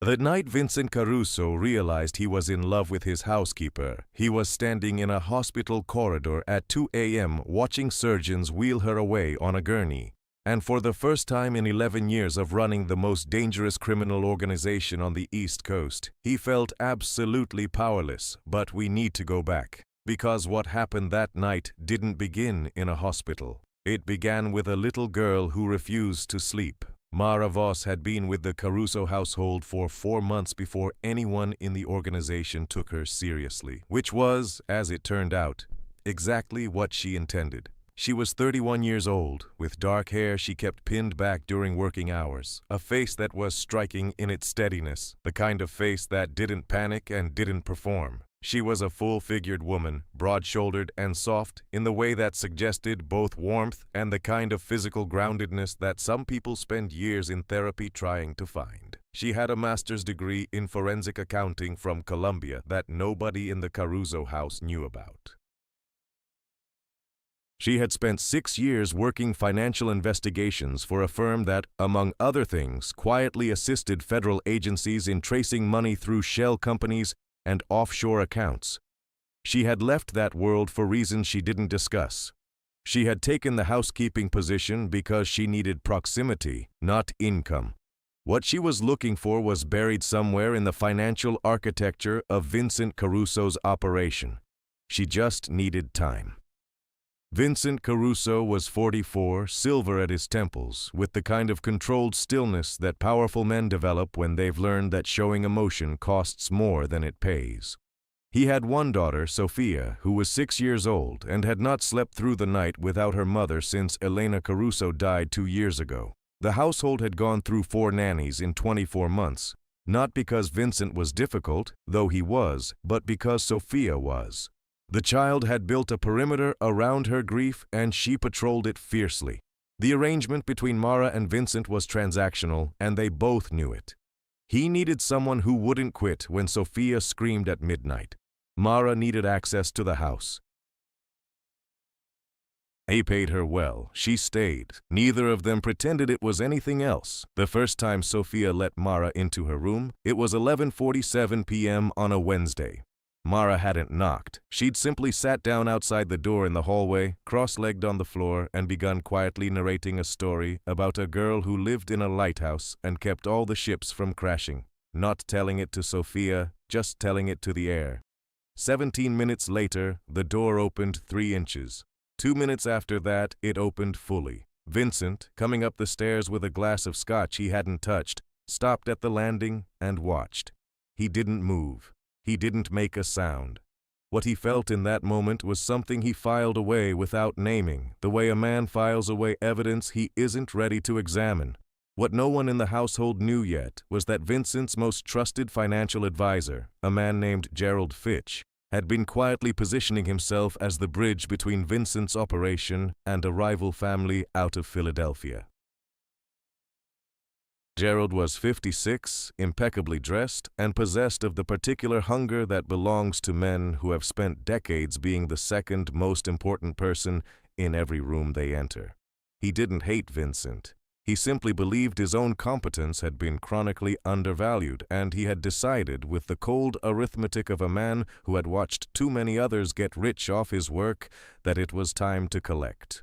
The night Vincent Caruso realized he was in love with his housekeeper, he was standing in a hospital corridor at 2 a.m. watching surgeons wheel her away on a gurney. And for the first time in 11 years of running the most dangerous criminal organization on the East Coast, he felt absolutely powerless. But we need to go back. Because what happened that night didn't begin in a hospital. It began with a little girl who refused to sleep. Mara Voss had been with the Caruso household for 4 months before anyone in the organization took her seriously, which was, as it turned out, exactly what she intended. She was 31 years old, with dark hair she kept pinned back during working hours, a face that was striking in its steadiness, the kind of face that didn't panic and didn't perform. She was a full-figured woman, broad-shouldered and soft, in the way that suggested both warmth and the kind of physical groundedness that some people spend years in therapy trying to find. She had a master's degree in forensic accounting from Columbia that nobody in the Caruso house knew about. She had spent 6 years working financial investigations for a firm that, among other things, quietly assisted federal agencies in tracing money through shell companies and offshore accounts. She had left that world for reasons she didn't discuss. She had taken the housekeeping position because she needed proximity, not income. What she was looking for was buried somewhere in the financial architecture of Vincent Caruso's operation. She just needed time. Vincent Caruso was 44, silver at his temples, with the kind of controlled stillness that powerful men develop when they've learned that showing emotion costs more than it pays. He had one daughter, Sophia, who was 6 years old and had not slept through the night without her mother since Elena Caruso died 2 years ago. The household had gone through 4 nannies in 24 months, not because Vincent was difficult, though he was, but because Sophia was. The child had built a perimeter around her grief and she patrolled it fiercely. The arrangement between Mara and Vincent was transactional, and they both knew it. He needed someone who wouldn't quit when Sophia screamed at midnight. Mara needed access to the house. He paid her well. She stayed. Neither of them pretended it was anything else. The first time Sophia let Mara into her room, it was 11:47 p.m. on a Wednesday. Mara hadn't knocked. She'd simply sat down outside the door in the hallway, cross-legged on the floor, and begun quietly narrating a story about a girl who lived in a lighthouse and kept all the ships from crashing. Not telling it to Sophia, just telling it to the air. 17 minutes later, the door opened 3 inches. 2 minutes after that, it opened fully. Vincent, coming up the stairs with a glass of scotch he hadn't touched, stopped at the landing and watched. He didn't move. He didn't make a sound. What he felt in that moment was something he filed away without naming, the way a man files away evidence he isn't ready to examine. What no one in the household knew yet was that Vincent's most trusted financial advisor, a man named Gerald Fitch, had been quietly positioning himself as the bridge between Vincent's operation and a rival family out of Philadelphia. Gerald was 56, impeccably dressed, and possessed of the particular hunger that belongs to men who have spent decades being the second most important person in every room they enter. He didn't hate Vincent. He simply believed his own competence had been chronically undervalued, and he had decided, with the cold arithmetic of a man who had watched too many others get rich off his work, that it was time to collect.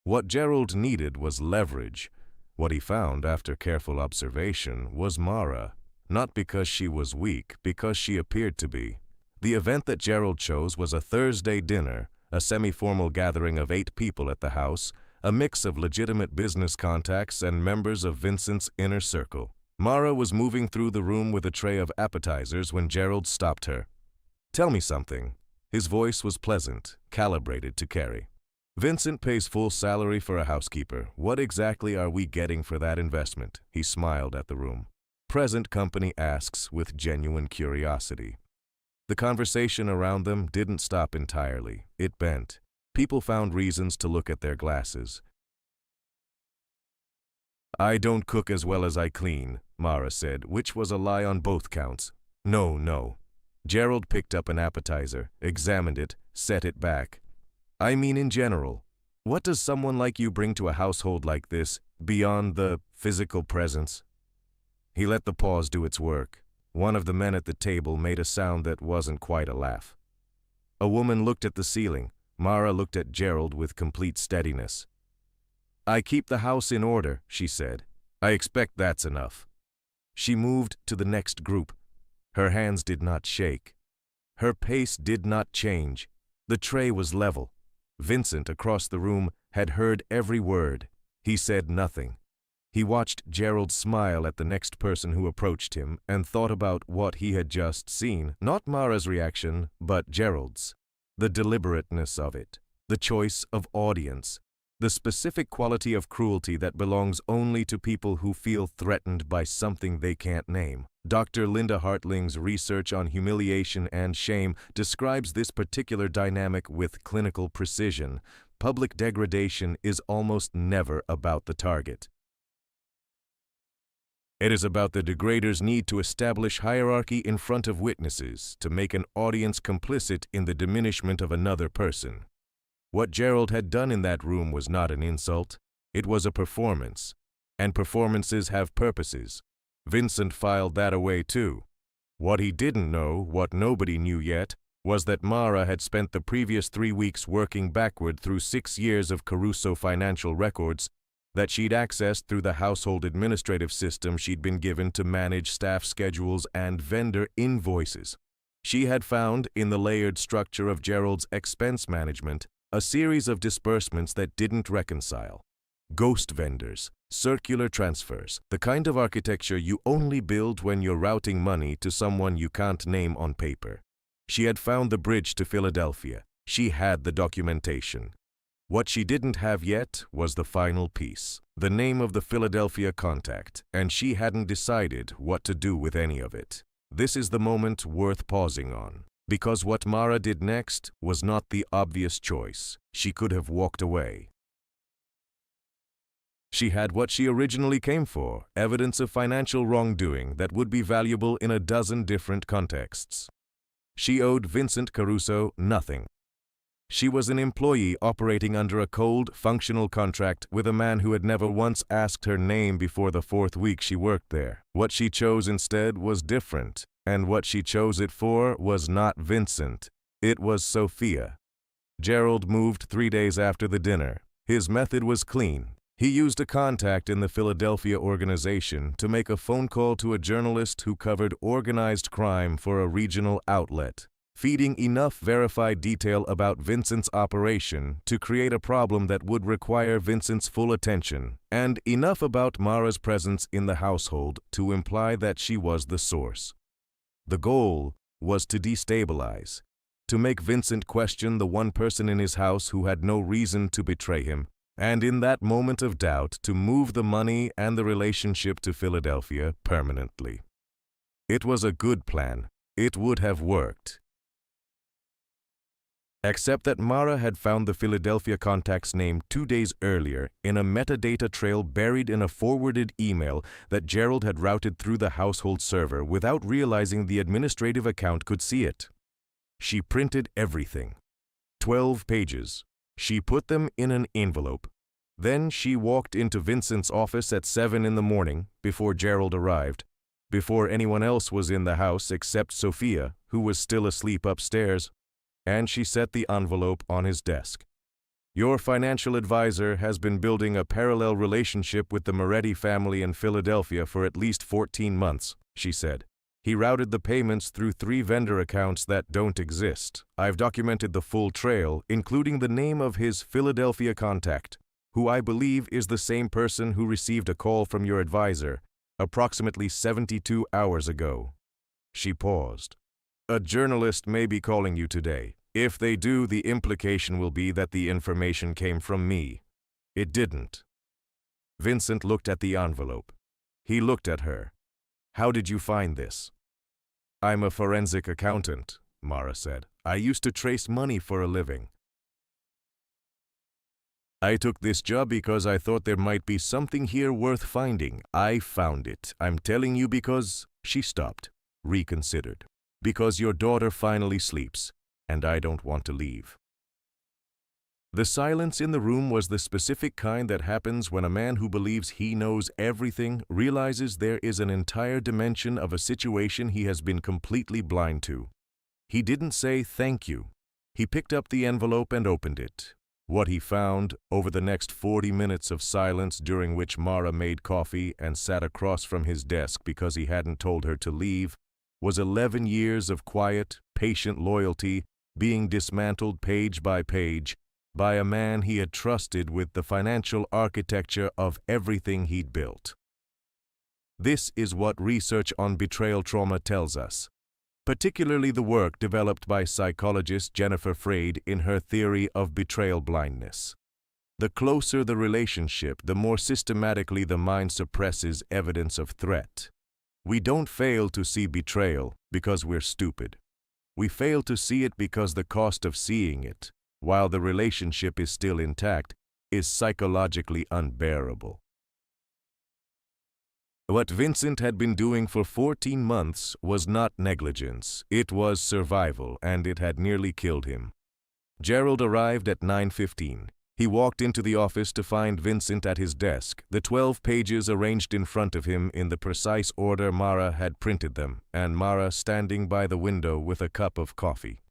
What Gerald needed was leverage. What he found after careful observation was Mara, not because she was weak, because she appeared to be. The event that Gerald chose was a Thursday dinner, a semi-formal gathering of 8 people at the house, a mix of legitimate business contacts and members of Vincent's inner circle. Mara was moving through the room with a tray of appetizers when Gerald stopped her. "Tell me something." His voice was pleasant, calibrated to carry. "Vincent pays full salary for a housekeeper. What exactly are we getting for that investment?" He smiled at the room. Present company asks with genuine curiosity. The conversation around them didn't stop entirely. It bent. People found reasons to look at their glasses. "I don't cook as well as I clean," Mara said, which was a lie on both counts. No. Gerald picked up an appetizer, examined it, set it back. "I mean in general. What does someone like you bring to a household like this, beyond the physical presence?" He let the pause do its work. One of the men at the table made a sound that wasn't quite a laugh. A woman looked at the ceiling. Mara looked at Gerald with complete steadiness. "I keep the house in order," she said. "I expect that's enough." She moved to the next group. Her hands did not shake. Her pace did not change. The tray was level. Vincent, across the room, had heard every word. He said nothing. He watched Gerald smile at the next person who approached him and thought about what he had just seen, not Mara's reaction, but Gerald's. The deliberateness of it, the choice of audience, the specific quality of cruelty that belongs only to people who feel threatened by something they can't name. Dr. Linda Hartling's research on humiliation and shame describes this particular dynamic with clinical precision. Public degradation is almost never about the target. It is about the degrader's need to establish hierarchy in front of witnesses, to make an audience complicit in the diminishment of another person. What Gerald had done in that room was not an insult. It was a performance. And performances have purposes. Vincent filed that away too. What he didn't know, what nobody knew yet, was that Mara had spent the previous 3 weeks working backward through 6 years of Caruso financial records that she'd accessed through the household administrative system she'd been given to manage staff schedules and vendor invoices. She had found, in the layered structure of Gerald's expense management, a series of disbursements that didn't reconcile. Ghost vendors, circular transfers, the kind of architecture you only build when you're routing money to someone you can't name on paper. She had found the bridge to Philadelphia. She had the documentation. What she didn't have yet was the final piece, the name of the Philadelphia contact, and she hadn't decided what to do with any of it. This is the moment worth pausing on, because what Mara did next was not the obvious choice. She could have walked away. She had what she originally came for, evidence of financial wrongdoing that would be valuable in a dozen different contexts. She owed Vincent Caruso nothing. She was an employee operating under a cold, functional contract with a man who had never once asked her name before the 4th week she worked there. What she chose instead was different, and what she chose it for was not Vincent. It was Sophia. Gerald moved 3 days after the dinner. His method was clean. He used a contact in the Philadelphia organization to make a phone call to a journalist who covered organized crime for a regional outlet, feeding enough verified detail about Vincent's operation to create a problem that would require Vincent's full attention, and enough about Mara's presence in the household to imply that she was the source. The goal was to destabilize, to make Vincent question the one person in his house who had no reason to betray him, and in that moment of doubt to move the money and the relationship to Philadelphia permanently. It was a good plan. It would have worked. Except that Mara had found the Philadelphia contact's name 2 days earlier in a metadata trail buried in a forwarded email that Gerald had routed through the household server without realizing the administrative account could see it. She printed everything. 12 pages. She put them in an envelope. Then she walked into Vincent's office at 7 in the morning, before Gerald arrived, before anyone else was in the house except Sophia, who was still asleep upstairs, and she set the envelope on his desk. "Your financial advisor has been building a parallel relationship with the Moretti family in Philadelphia for at least 14 months, she said. He routed the payments through 3 vendor accounts that don't exist. I've documented the full trail, including the name of his Philadelphia contact, who I believe is the same person who received a call from your advisor approximately 72 hours ago." She paused. "A journalist may be calling you today. If they do, the implication will be that the information came from me. It didn't." Vincent looked at the envelope. He looked at her. "How did you find this?" "I'm a forensic accountant," Mara said. "I used to trace money for a living. I took this job because I thought there might be something here worth finding. I found it. I'm telling you because—" She stopped, reconsidered. "Because your daughter finally sleeps, and I don't want to leave." The silence in the room was the specific kind that happens when a man who believes he knows everything realizes there is an entire dimension of a situation he has been completely blind to. He didn't say thank you. He picked up the envelope and opened it. What he found, over the next 40 minutes of silence during which Mara made coffee and sat across from his desk because he hadn't told her to leave, was 11 years of quiet, patient loyalty being dismantled page by page by a man he had trusted with the financial architecture of everything he'd built. This is what research on betrayal trauma tells us, particularly the work developed by psychologist Jennifer Freyd in her theory of betrayal blindness. The closer the relationship, the more systematically the mind suppresses evidence of threat. We don't fail to see betrayal because we're stupid. We fail to see it because the cost of seeing it, while the relationship is still intact, is psychologically unbearable. What Vincent had been doing for 14 months was not negligence, it was survival, and it had nearly killed him. Gerald arrived at 9:15. He walked into the office to find Vincent at his desk, the 12 pages arranged in front of him in the precise order Mara had printed them, and Mara standing by the window with a cup of coffee.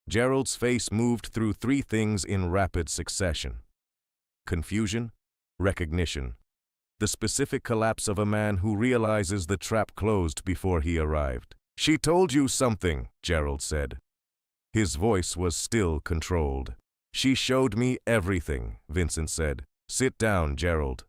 Gerald's face moved through three things in rapid succession: confusion, recognition, the specific collapse of a man who realizes the trap closed before he arrived. "She told you something," Gerald said. His voice was still controlled. "She showed me everything," Vincent said. "Sit down, Gerald."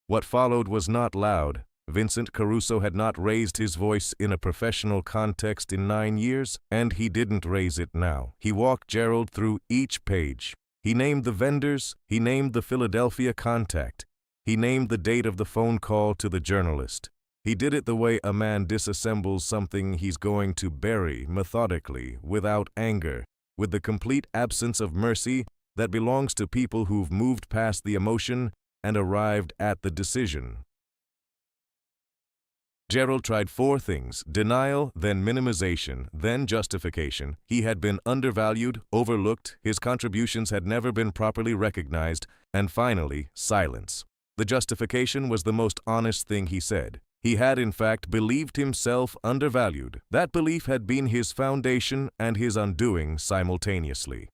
What followed was not loud. Vincent Caruso had not raised his voice in a professional context in 9 years, and he didn't raise it now. He walked Gerald through each page. He named the vendors, he named the Philadelphia contact, he named the date of the phone call to the journalist. He did it the way a man disassembles something he's going to bury, methodically, without anger, with the complete absence of mercy that belongs to people who've moved past the emotion and arrived at the decision. Gerald tried 4 things: denial, then minimization, then justification. He had been undervalued, overlooked, his contributions had never been properly recognized, and finally, silence. The justification was the most honest thing he said. He had, in fact, believed himself undervalued. That belief had been his foundation and his undoing simultaneously.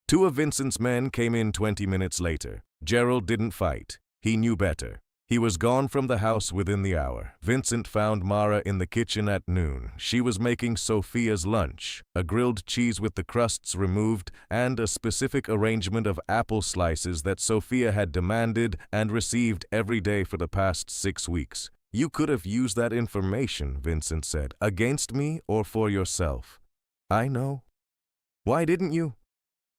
2 of Vincent's men came in 20 minutes later. Gerald didn't fight. He knew better. He was gone from the house within the hour. Vincent found Mara in the kitchen at noon. She was making Sophia's lunch, a grilled cheese with the crusts removed, and a specific arrangement of apple slices that Sophia had demanded and received every day for the past 6 weeks. "You could have used that information," Vincent said, "against me or for yourself." "I know." "Why didn't you?"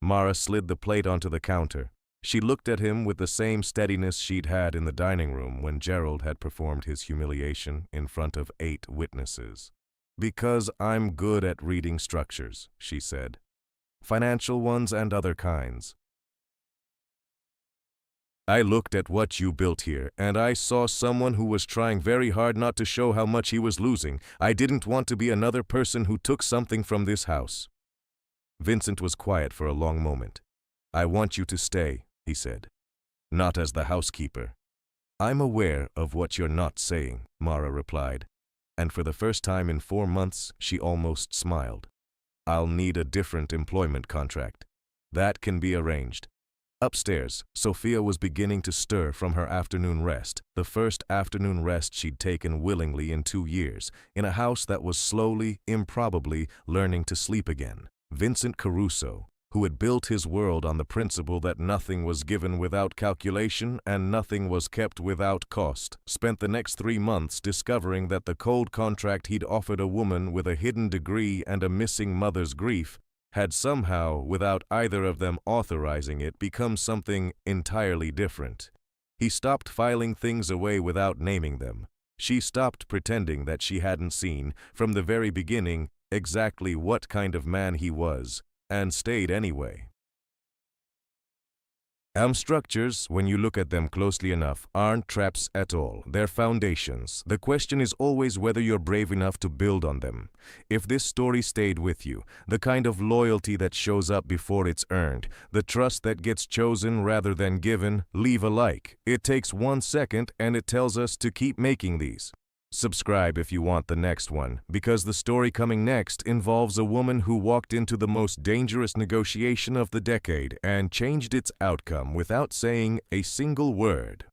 Mara slid the plate onto the counter. She looked at him with the same steadiness she'd had in the dining room when Gerald had performed his humiliation in front of 8 witnesses. "Because I'm good at reading structures," she said. "Financial ones and other kinds. I looked at what you built here, and I saw someone who was trying very hard not to show how much he was losing. I didn't want to be another person who took something from this house." Vincent was quiet for a long moment. "I want you to stay," he said. "Not as the housekeeper." "I'm aware of what you're not saying," Mara replied, and for the first time in 4 months she almost smiled. "I'll need a different employment contract. That can be arranged." Upstairs, Sophia was beginning to stir from her afternoon rest, the first afternoon rest she'd taken willingly in 2 years, in a house that was slowly, improbably, learning to sleep again. Vincent Caruso, who had built his world on the principle that nothing was given without calculation and nothing was kept without cost, spent the next 3 months discovering that the cold contract he'd offered a woman with a hidden degree and a missing mother's grief had somehow, without either of them authorizing it, become something entirely different. He stopped filing things away without naming them. She stopped pretending that she hadn't seen, from the very beginning, exactly what kind of man he was, and stayed anyway. Structures, when you look at them closely enough, aren't traps at all. They're foundations. The question is always whether you're brave enough to build on them. If this story stayed with you, the kind of loyalty that shows up before it's earned, the trust that gets chosen rather than given, leave a like. It takes 1 second and it tells us to keep making these. Subscribe if you want the next one, because the story coming next involves a woman who walked into the most dangerous negotiation of the decade and changed its outcome without saying a single word.